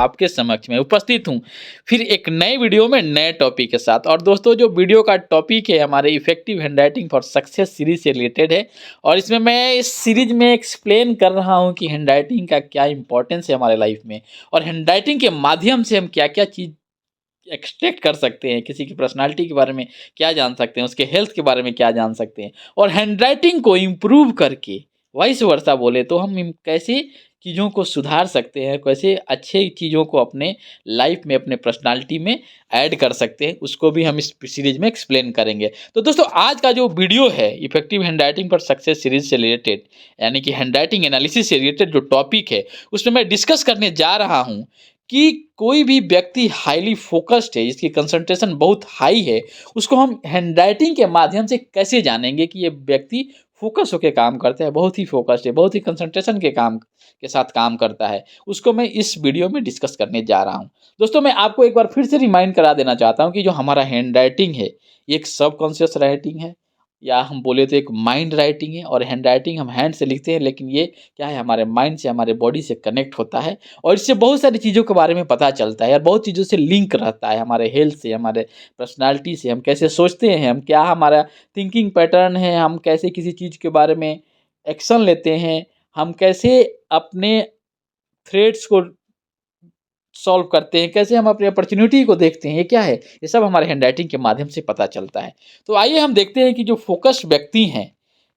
आपके समक्ष में उपस्थित हूँ फिर एक नए वीडियो में नए टॉपिक के साथ। और दोस्तों, जो वीडियो का टॉपिक है हमारे effective handwriting for success series से रिलेटेड है, और इसमें मैं इस सीरीज में एक्सप्लेन कर रहा हूँ कि हैंडराइटिंग का क्या इंपॉर्टेंस है हमारे लाइफ में, और हैंडराइटिंग के माध्यम से हम क्या क्या चीज़ एक्सट्रैक्ट कर सकते हैं, किसी की पर्सनालिटी के बारे में क्या जान सकते हैं, उसके हेल्थ के बारे में क्या जान सकते हैं, और हैंडराइटिंग को इम्प्रूव करके वाइस वर्सा बोले तो हम कैसे चीज़ों को सुधार सकते हैं, कैसे अच्छे चीज़ों को अपने लाइफ में अपने पर्सनालिटी में ऐड कर सकते हैं, उसको भी हम इस सीरीज में एक्सप्लेन करेंगे। तो दोस्तों, आज का जो वीडियो है effective handwriting for success series से रिलेटेड, यानी कि हैंडराइटिंग एनालिसिस से रिलेटेड जो टॉपिक है उसमें मैं डिस्कस करने जा रहा हूँ कि कोई भी व्यक्ति हाईली फोकस्ड है, जिसकी कंसंट्रेशन बहुत हाई है, उसको हम हैंडराइटिंग के माध्यम से कैसे जानेंगे कि ये व्यक्ति फोकस होकर काम करता है, बहुत ही फोकस्ड है, बहुत ही कंसंट्रेशन के साथ काम करता है, उसको मैं इस वीडियो में डिस्कस करने जा रहा हूँ। दोस्तों, मैं आपको एक बार फिर से रिमाइंड करा देना चाहता हूँ कि जो हमारा हैंडराइटिंग है ये एक सबकॉन्शियस राइटिंग है, या हम बोले तो एक माइंड राइटिंग है। और हैंड राइटिंग हम हैंड से लिखते हैं, लेकिन ये क्या है, हमारे माइंड से, हमारे बॉडी से कनेक्ट होता है, और इससे बहुत सारी चीज़ों के बारे में पता चलता है, और बहुत चीज़ों से लिंक रहता है, हमारे हेल्थ से, हमारे पर्सनालिटी से, हम कैसे सोचते हैं, हम क्या हमारा थिंकिंग पैटर्न है, हम कैसे किसी चीज़ के बारे में एक्शन लेते हैं, हम कैसे अपने थ्रेड्स को सॉल्व करते हैं, कैसे हम अपनी अपॉर्चुनिटी को देखते हैं, ये क्या है, ये सब हमारे हैंडराइटिंग के माध्यम से पता चलता है। तो आइए हम देखते हैं कि जो फोकस्ड व्यक्ति हैं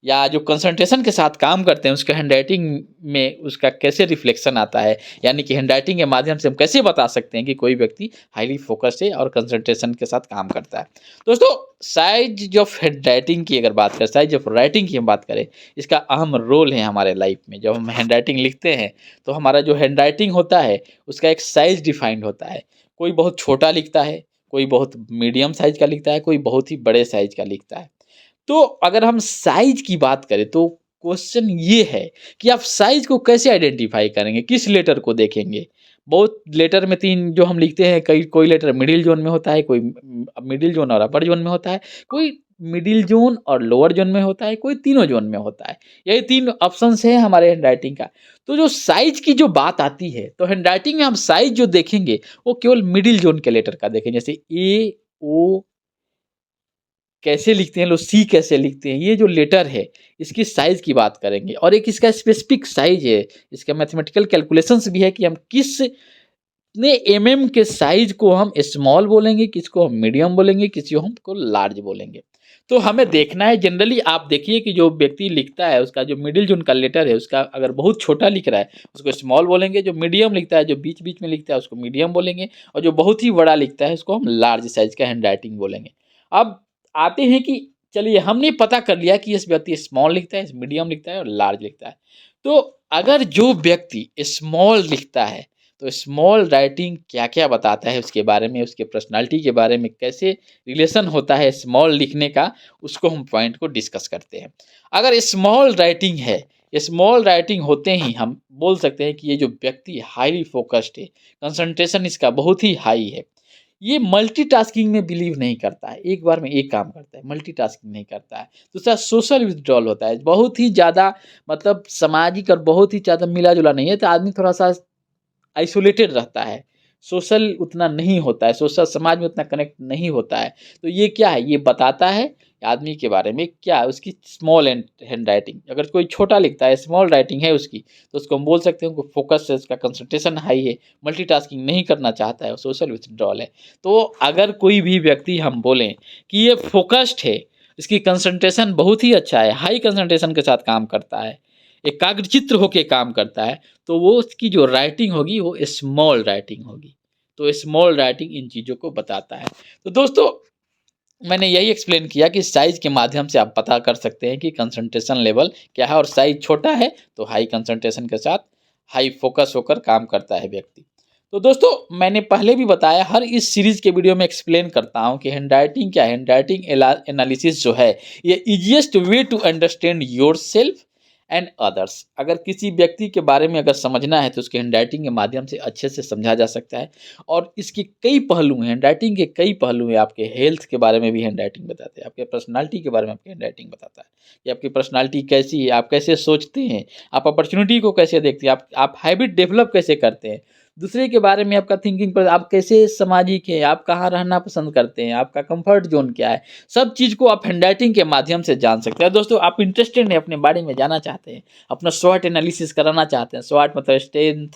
या जो कंसंट्रेशन के साथ काम करते हैं, उसके हैंडराइटिंग में उसका कैसे रिफ्लेक्शन आता है, यानी कि हैंडराइटिंग के माध्यम से हम कैसे बता सकते हैं कि कोई व्यक्ति हाईली फोकस्ड है और कंसंट्रेशन के साथ काम करता है। दोस्तों, साइज ऑफ हैंडराइटिंग की अगर बात करें, साइज ऑफ राइटिंग की हम बात करें, इसका अहम रोल है हमारे लाइफ में। जब हम हैंडराइटिंग लिखते हैं तो हमारा जो हैंडराइटिंग होता है उसका एक साइज डिफाइंड होता है। कोई बहुत छोटा लिखता है, कोई बहुत मीडियम साइज का लिखता है, कोई बहुत ही बड़े साइज का लिखता है। तो अगर हम साइज की बात करें तो क्वेश्चन ये है कि आप साइज को कैसे आइडेंटिफाई करेंगे, किस लेटर को देखेंगे। बहुत लेटर में तीन जो हम लिखते हैं, कई कोई लेटर मिडिल जोन में होता है, कोई मिडिल जोन और अपर जोन में होता है, कोई मिडिल जोन और लोअर जोन में होता है, कोई तीनों जोन में होता है। यही तीन ऑप्शंस है हमारे हैंडराइटिंग का। तो जो साइज की जो बात आती है, तो हैंडराइटिंग में हम साइज जो देखेंगे वो केवल मिडिल जोन के लेटर का देखेंगे, जैसे ए, ओ कैसे लिखते हैं लोग, सी कैसे लिखते हैं, ये जो लेटर है इसकी साइज़ की बात करेंगे। और एक इसका स्पेसिफिक साइज़ है, इसका मैथमेटिकल कैलकुलेशंस भी है कि हम कितने एमएम के साइज़ को हम स्मॉल बोलेंगे, किसको हम मीडियम बोलेंगे, किसी को हमको लार्ज बोलेंगे। तो हमें देखना है, जनरली आप देखिए कि जो व्यक्ति लिखता है उसका जो मिडिल जोन का लेटर है उसका अगर बहुत छोटा लिख रहा है उसको स्मॉल बोलेंगे, जो मीडियम लिखता है, जो बीच बीच में लिखता है उसको मीडियम बोलेंगे, और जो बहुत ही बड़ा लिखता है उसको हम लार्ज साइज़ का हैंडराइटिंग बोलेंगे। अब आते हैं कि चलिए हमने पता कर लिया कि इस व्यक्ति स्मॉल लिखता है, मीडियम लिखता है और लार्ज लिखता है। तो अगर जो व्यक्ति स्मॉल लिखता है तो स्मॉल राइटिंग क्या-क्या बताता है उसके बारे में, उसके पर्सनैलिटी के बारे में कैसे रिलेशन होता है स्मॉल लिखने का, उसको हम पॉइंट को डिस्कस करते हैं। अगर स्मॉल राइटिंग है, स्मॉल राइटिंग होते ही हम बोल सकते हैं कि ये जो व्यक्ति हाईली फोकस्ड है, कंसंट्रेशन इसका बहुत ही हाई है। ये मल्टीटास्किंग में बिलीव नहीं करता है, एक बार में एक काम करता है, मल्टीटास्किंग नहीं करता है। दूसरा सोशल विथड्रॉल होता है, बहुत ही ज़्यादा मतलब सामाजिक और बहुत ही ज़्यादा मिला-जुला नहीं है, तो आदमी थोड़ा-सा आइसोलेटेड रहता है, सोशल उतना नहीं होता है, सोशल समाज में उतना कनेक्ट नहीं होता है। तो ये क्या है, ये बताता है आदमी के बारे में, क्या है उसकी स्मॉल हैंड राइटिंग। अगर कोई छोटा लिखता है, स्मॉल राइटिंग है उसकी, तो उसको हम बोल सकते हैं उनको फोकस है, उसका कंसंट्रेशन हाई है, मल्टीटास्किंग नहीं करना चाहता है, सोशल विथड्रॉल है। तो अगर कोई भी व्यक्ति हम बोलें कि ये फोकस्ड है, इसकी कंसंट्रेशन बहुत ही अच्छा है, हाई कंसंट्रेशन के साथ काम करता है, एकाग्रचित्त होके काम करता है, तो वो उसकी जो राइटिंग होगी वो स्मॉल राइटिंग होगी। तो स्मॉल राइटिंग इन चीज़ों को बताता है। तो दोस्तों, मैंने यही एक्सप्लेन किया कि साइज़ के माध्यम से आप पता कर सकते हैं कि कंसंट्रेशन लेवल क्या है, और साइज़ छोटा है तो हाई कंसंट्रेशन के साथ हाई फोकस होकर काम करता है व्यक्ति। तो दोस्तों, मैंने पहले भी बताया, हर इस सीरीज़ के वीडियो में एक्सप्लेन करता हूँ कि हैंडराइटिंग क्या है। हैंडराइटिंग एनालिसिस जो है ये easiest way to understand yourself and others. अगर किसी व्यक्ति के बारे में अगर समझना है तो उसके हैंडराइटिंग के माध्यम से अच्छे से समझा जा सकता है। और इसके कई पहलू हैं, हैंडराइटिंग के कई पहलू हैं। आपके हेल्थ के बारे में भी हैंडराइटिंग बताते हैं, आपके पर्सनालिटी के बारे में आपकी हैंडराइटिंग बताता है कि आपकी पर्सनालिटी कैसी है, आप कैसे सोचते हैं, आप अपॉर्चुनिटी को कैसे देखते हैं, आप हैबिट डेवलप कैसे करते हैं। दूसरे के बारे में आपका थिंकिंग पर, आप कैसे सामाजिक हैं, आप कहाँ रहना पसंद करते हैं, आपका कंफर्ट जोन क्या है, सब चीज़ को आप हैंडराइटिंग के माध्यम से जान सकते हैं। दोस्तों आप इंटरेस्टेड हैं, अपने बारे में जानना चाहते हैं, अपना स्वॉट एनालिसिस कराना चाहते हैं, स्वॉट मतलब स्ट्रेंथ,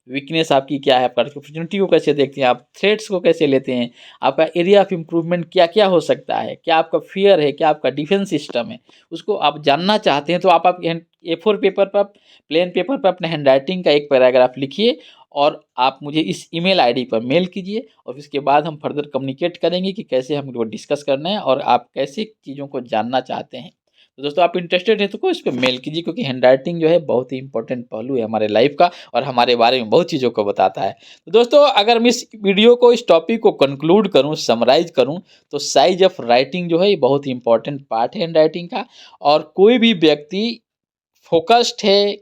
वीकनेस आपकी क्या है, आपका अपॉर्चुनिटी को कैसे देखते हैं, आप थ्रेट्स को कैसे लेते हैं, आपका एरिया ऑफ इम्प्रूवमेंट क्या क्या हो सकता है, क्या आपका फियर है, क्या आपका डिफेंस सिस्टम है, उसको आप जानना चाहते हैं तो आप A4 पेपर पर, प्लेन पेपर पर अपने हैंडराइटिंग का एक पैराग्राफ लिखिए और आप मुझे इस ईमेल आईडी पर मेल कीजिए और उसके बाद हम फर्दर कम्युनिकेट करेंगे कि कैसे हमको डिस्कस करना है और आप कैसे चीज़ों को जानना चाहते हैं। तो दोस्तों आप इंटरेस्टेड हैं तो इस पर मेल कीजिए, क्योंकि हैंडराइटिंग जो है बहुत ही इंपॉर्टेंट पहलू है हमारे लाइफ का और हमारे बारे में बहुत चीज़ों को बताता है। तो दोस्तों अगर मैं इस वीडियो को, इस टॉपिक को कंक्लूड करूँ, समराइज करूँ, तो साइज ऑफ राइटिंग जो है ये बहुत ही इंपॉर्टेंट पार्ट है हैंडराइटिंग का। और कोई भी व्यक्ति फोकस्ड है,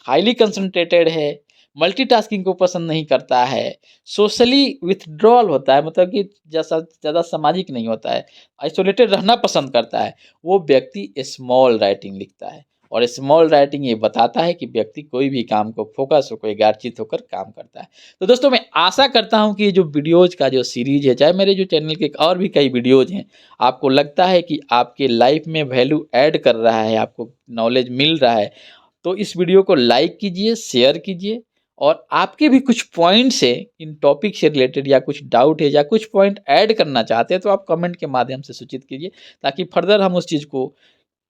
हाईली कंसंट्रेटेड है, मल्टीटास्किंग को पसंद नहीं करता है, सोशली विथड्रॉल होता है, मतलब कि जैसा ज़्यादा सामाजिक नहीं होता है, आइसोलेटेड रहना पसंद करता है, वो व्यक्ति स्मॉल राइटिंग लिखता है। और स्मॉल राइटिंग ये बताता है कि व्यक्ति कोई भी काम को फोकस होकर, एकाग्रचित्त होकर काम करता है। तो दोस्तों मैं आशा करता हूँ कि ये जो वीडियोज़ का जो सीरीज है, चाहे मेरे जो चैनल के और भी कई वीडियोज़ हैं, आपको लगता है कि आपके लाइफ में वैल्यू ऐड कर रहा है, आपको नॉलेज मिल रहा है, तो इस वीडियो को लाइक कीजिए, शेयर कीजिए और आपके भी कुछ पॉइंट्स हैं इन टॉपिक से रिलेटेड, या कुछ डाउट है या कुछ पॉइंट ऐड करना चाहते हैं तो आप कमेंट के माध्यम से सूचित कीजिए, ताकि फर्दर हम उस चीज़ को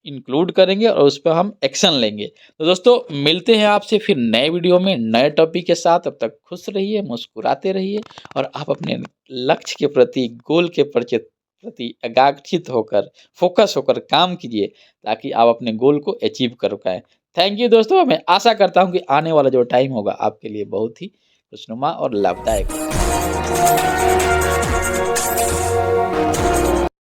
इंक्लूड करेंगे और उस पर हम एक्शन लेंगे। तो दोस्तों मिलते हैं आपसे फिर नए वीडियो में नए टॉपिक के साथ। तब तक खुश रहिए, मुस्कुराते रहिए और आप अपने लक्ष्य के प्रति, गोल के प्रति एकाग्रचित्त होकर, फोकस होकर काम कीजिए, ताकि आप अपने गोल को अचीव कर पाएँ। थैंक यू दोस्तों, मैं आशा करता हूँ कि आने वाला जो टाइम होगा आपके लिए बहुत ही खुशनुमा और लाभदायक होगा।